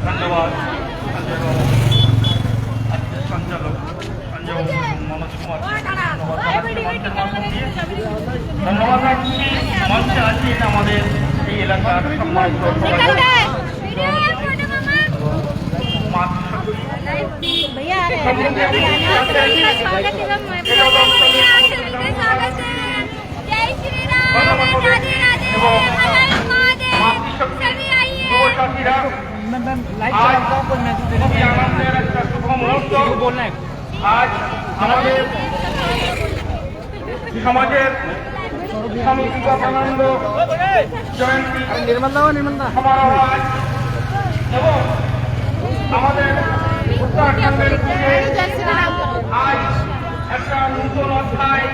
ধন্যবাদ সঞ্চালক মনোজ কুমার, ধন্যবাদ রাখছি মঞ্চে আছেন আমাদের এই এলাকার সম্মানিত আনন্দের একটা শুভ মুহূর্ত। আজ আমাদের সমাজের স্বামী বিবেকানন্দ জয়ন্তী সমারোহ এবং আমাদের উত্তরাখণ্ডের আজ একটা নতুন অধ্যায়,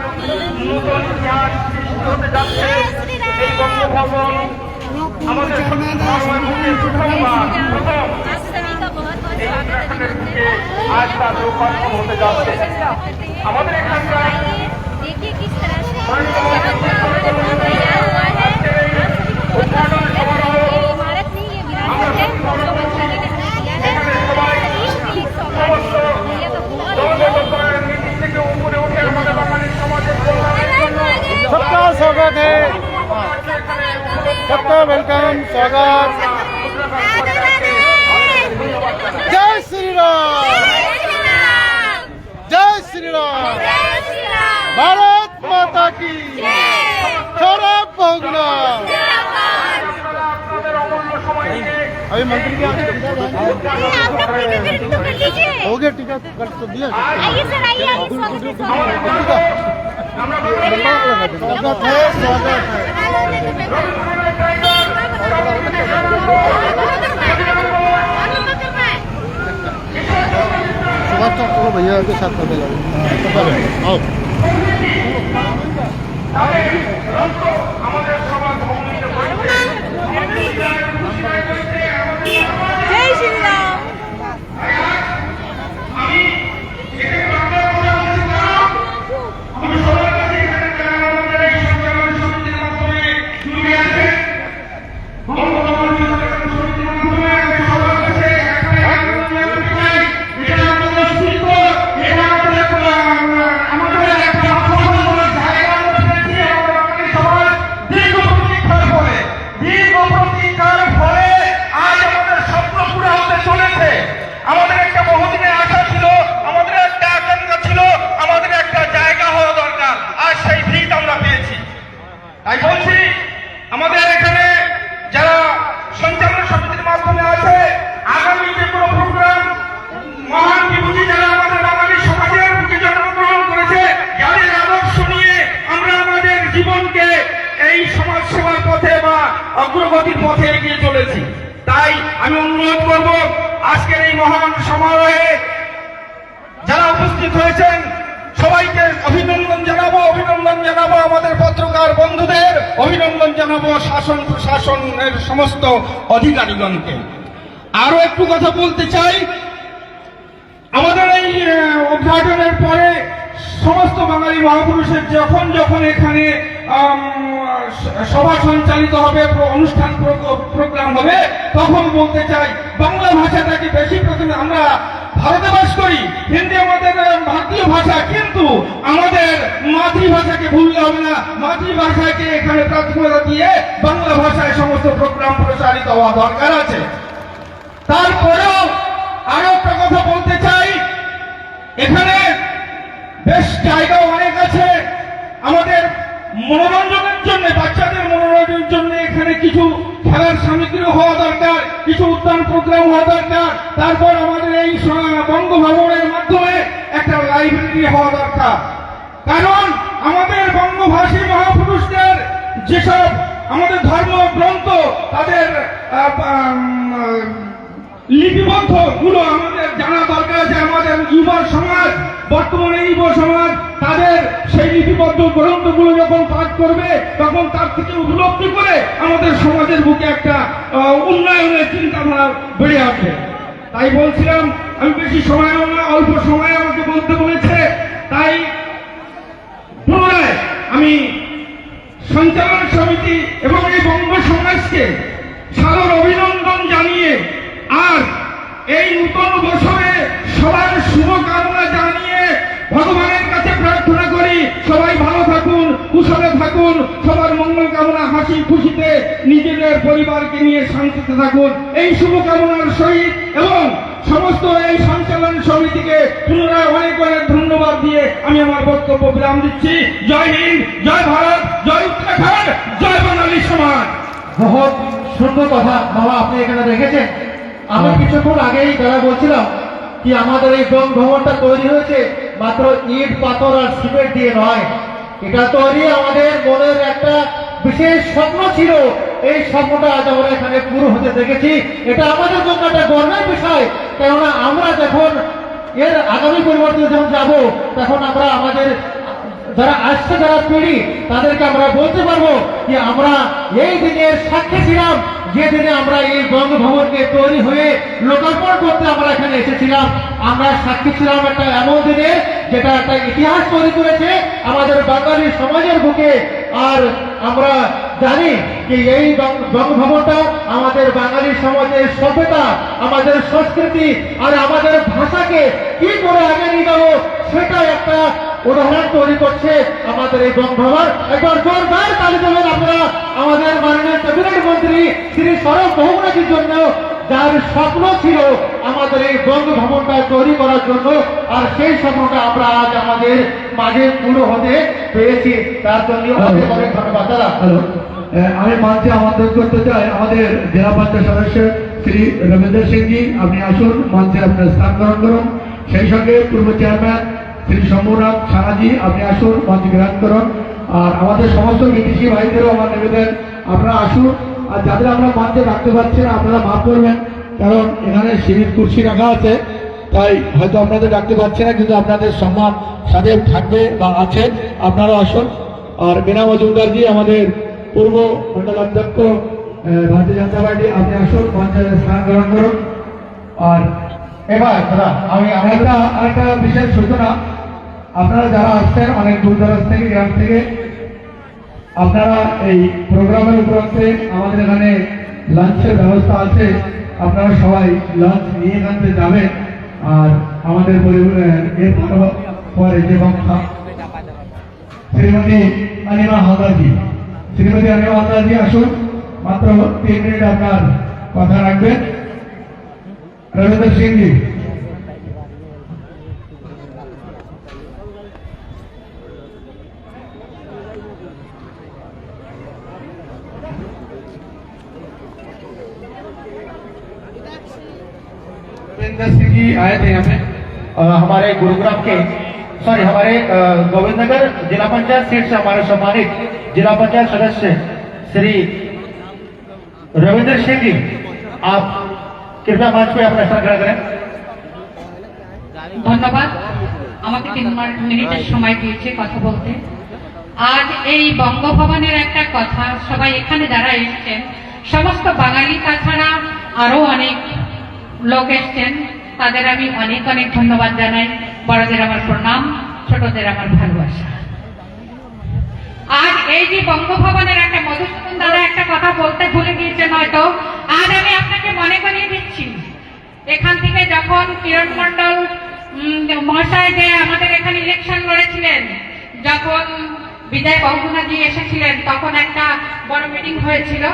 নতুন ইতিহাস সৃষ্টি হতে যাচ্ছে। এই বঙ্গভবন আমাদের আজ তার রূপান্তর হতে যাচ্ছে। আমাদের এখানকার উদ্ঘাটন সমারোহ সমস্ত দলের নীতি থেকে উপরে উঠে আমাদের বাঙালি সমাজের কল্যাণের জন্য सबका स्वागत है, सबका वेलकम, स्वागत। जय श्री राम, जय श्री राम, भारत माता की सौरभ भोगना। अभी मंत्री क्या हो गया? टीका कर तो दिया। आइए सर, आइए स्वागत है, स्वागत है। सुभाष चौक चलो भैया के साथ में आओ। जय श्री राम। তাই বলছি আমাদের এখানে যারা সঞ্চালন সমিতির মাধ্যমে আছে, আগামী যে কোনো প্রোগ্রাম মহান বিভূতি যারা আমাদের বাঙালি সমাজের বুকে জন্মগ্রহণ করেছে, যাদের আদর্শ নিয়ে আমরা আমাদের জীবনকে এই সমাজ সেবার পথে বা অগ্রগতির পথে এগিয়ে চলেছি। তাই আমি অনুরোধ করব আজকের এই মহান সমারোহে যারা উপস্থিত হয়েছেন সবাইকে অভিনন্দন জানাবো, অভিনন্দন জানাবো আমাদের পত্রকার বন্ধুদের, অভিনন্দন জানাবো শাসন প্রশাসনের সমস্ত অধিকারীগণকে। আরো একটু কথা বলতে চাই, আমাদের এই উদ্ঘাটনের পরে সমস্ত বাঙালি মহাপুরুষের যখন যখন এখানে সভা সঞ্চালিত হবে, অনুষ্ঠান প্রোগ্রাম হবে, তখন বলতে চাই বাংলা ভাষাটাকে বেশি প্রথমে, আমরা ভারতে বাস করি, হিন্দি আমাদের ভারতীয় ভাষা, কিন্তু আমাদের মাতৃভাষাকে ভুললে হবে না। মাতৃভাষাকে এখানে প্রাথমিকতা দিয়ে বাংলা ভাষায় সমস্ত প্রোগ্রাম প্রচারিত হওয়া দরকার আছে। তারপরেও আরো একটা কথা বলতে চাই, এখানে বেশ জায়গা অনেক আছে আমাদের মনোরঞ্জনের জন্য, বাচ্চাদের মনোরঞ্জনের জন্য এখানে কিছু খেলার সামগ্রী হওয়া দরকার, কিছু উদ্যান প্রোগ্রাম হওয়া দরকার। তারপর আমাদের এই বঙ্গভবনের মাধ্যমে একটা লাইব্রেরি হওয়া দরকার, কারণ আমাদের বঙ্গভাষী মহাপুরুষদের যেসব আমাদের ধর্মগ্রন্থ তাদের লিপিবদ্ধ গুলো আমাদের জানা দরকার, যে আমাদের যুব সমাজ, বর্তমানে যুব সমাজ তাদের সেই লিপিবদ্ধ গ্রন্থগুলো যখন পাঠ করবে তখন তার থেকে উপলব্ধি করে আমাদের সমাজের বুকে একটা উন্নয়নের চিন্তাধারা বেড়ে আসবে। তাই বলছিলাম, আমি বেশি সময় না, অল্প সময় আমাকে বলতে বলেছে, তাই পুনরায় আমি সঞ্চালন সমিতি এবং এই বঙ্গ সমাজকে সাদর অভিনন্দন জানিয়ে আর হাসি খুশিতে নিজেদের পরিবারকে নিয়ে শান্তিতে থাকুন, এই শুভকামনার সহিত এবং সমস্ত এই সঞ্চালন সমিতিকে পুনরায় অনেক অনেক ধন্যবাদ দিয়ে আমি আমার বক্তব্য বিরাম দিচ্ছি। জয় হিন্দ, জয় ভারত, জয় উত্তরাখণ্ড, জয় বাঙালি সমাজ। বহুত সুন্দর কথা বাবা আপনি এখানে রেখেছেন। আমি কিছুক্ষণ আগেই যারা বলছিলাম কি আমাদের এই ভবনটা তৈরি হয়েছে মাত্র ইট পাথর আর সিমেন্ট দিয়ে নয়, এটা তৈরি আমাদের মনের একটা বিশেষ স্বপ্ন ছিল। এই স্বপ্নটা আজ আমরা এখানে পুরো হতে দেখেছি। এটা আমাদের জন্য একটা গর্বের বিষয়, কেননা আমরা যখন এর আগামী পরিবর্তনে যখন যাব তখন আমরা আমাদের যারা আসছে যারা পিঢ়ি তাদেরকে আমরা বলতে পারবো যে আমরা এই দিনের সাক্ষী ছিলাম, যে দিনে আমরা এই বঙ্গভবনকে তৈরি হয়ে লোকার্পণ করতে আমরা এখানে এসেছিলাম। আমরা সাক্ষী ছিলাম একটা এমন দিনে যেটা একটা ইতিহাস তৈরি করেছে আমাদের বাঙালি সমাজের বুকে। আর আমরা জানি যে এই বঙ্গভবনটা আমাদের বাঙালি সমাজের সভ্যতা, আমাদের সংস্কৃতি আর আমাদের ভাষাকে কি করে আগে নিয়ে যাবো সেটা একটা উদাহরণ তৈরি করছে আমাদের এই বঙ্গভবন। একবার জোরদার তালি দেবেন আপনারা আমাদের মাননীয় ক্যাবিনেট মন্ত্রী শ্রী সৌরভ বহুগুণাজির জন্য, যার স্বপ্ন ছিল আমাদের এই বঙ্গভবনটা তৈরি করার জন্য, আর সেই স্বপ্নটা আমরা আজ আমাদের মাঝে পুরো হতে পেরেছি। তার জন্য অনেক অনেক ধন্যবাদ। দাদা হ্যালো, আমি মঞ্চে আমন্ত্রণ করতে চাই আমাদের জেলা পঞ্চায়েত সদস্য শ্রী রবীন্দ্র সিংজি, আপনি আসুন, মঞ্চে আপনার স্থান গ্রহণ করুন। সেই সঙ্গে পূর্ব চেয়ারম্যান শ্রী শম্ভুনাথ সানাজি, আপনি আসুন, মঞ্চে গ্রহণ করুন। আর আমাদের সমস্ত বিদেশি ভাইদেরও আমার নিবেদন, আপনারা আসুন। আর যাদের আমরা মঞ্চে রাখতে পারছি না আপনারা মাফ করবেন, কারণ এখানে সিঁড়ির কুর্সি রাখা আছে, তাই হয়তো আপনাদের রাখতে পারছি না, কিন্তু আপনাদের সম্মান সাথে থাকবে বা আছে, আপনারা আসুন। আর বিনা মজুমদারজি আমাদের পূর্ব মন্ডল অধ্যক্ষ ভারতীয় জনতা পার্টি, আপনি আসুন, মঞ্চে স্থান গ্রহণ করুন। আর এবার দাদা আমি আরেকটা বিশেষ সূচনা, আপনারা যারা আসছেন অনেক দূর দরাজ থেকে, গ্রাম থেকে, আপনারা এই প্রোগ্রামের উপলক্ষে আমাদের এখানে লাঞ্চের ব্যবস্থা আছে, আপনারা সবাই লাঞ্চ নিয়ে এখান থেকে যাবেন। আর আমাদের এর পরে যে বক্তা শ্রীমতী অনিমা হালদারজি, শ্রীমতী অনিমা হালদারজি আসুন, মাত্র 3 মিনিট আপনার কথা রাখবেন। রবীন্দ্র সিংজি, रविंद्र सिंह जी आए थे यहाँ पे। हमारे गुरुग्राम के हमारे गोविंदनगर जिला पंचायत सीट से हमारे सम्मानित जिला पंचायत सदस्य श्री रविंद्र सिंह जी, आप कृपया मंच पे अपना स्थान ग्रहण करें। ধন্যবাদ, আমাকে 3 মিনিটের সময় দিয়েছে কথা বলতে। আজ এই বঙ্গভবনের একটা কথা, সবাই এখানে যারা এসেছেন সমস্ত বাঙালি, তাছাড়া আরো অনেক লোক এসেছেন, তাদের আমি অনেক অনেক ধন্যবাদ জানাই। বড়দের আমার প্রণাম, ছোটদের আমার ভালোবাসা। আজ এই যে বঙ্গভবনের একটা মধুসূদন দাদা একটা কথা বলতে ভুলে গিয়েছেন হয়তো, আজ আমি আপনাকে মনে করিয়ে দিচ্ছি, এখান থেকে যখন কিরণ মণ্ডল মহাশয় যে আমাদের এখানে ইলেকশন লড়েছিলেন, যখন বিজয় বহুগুণাজি এসেছিলেন, তখন একটা বড় মিটিং হয়েছিল।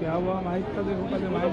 क्या हुआ माइक का देखो पहले माइक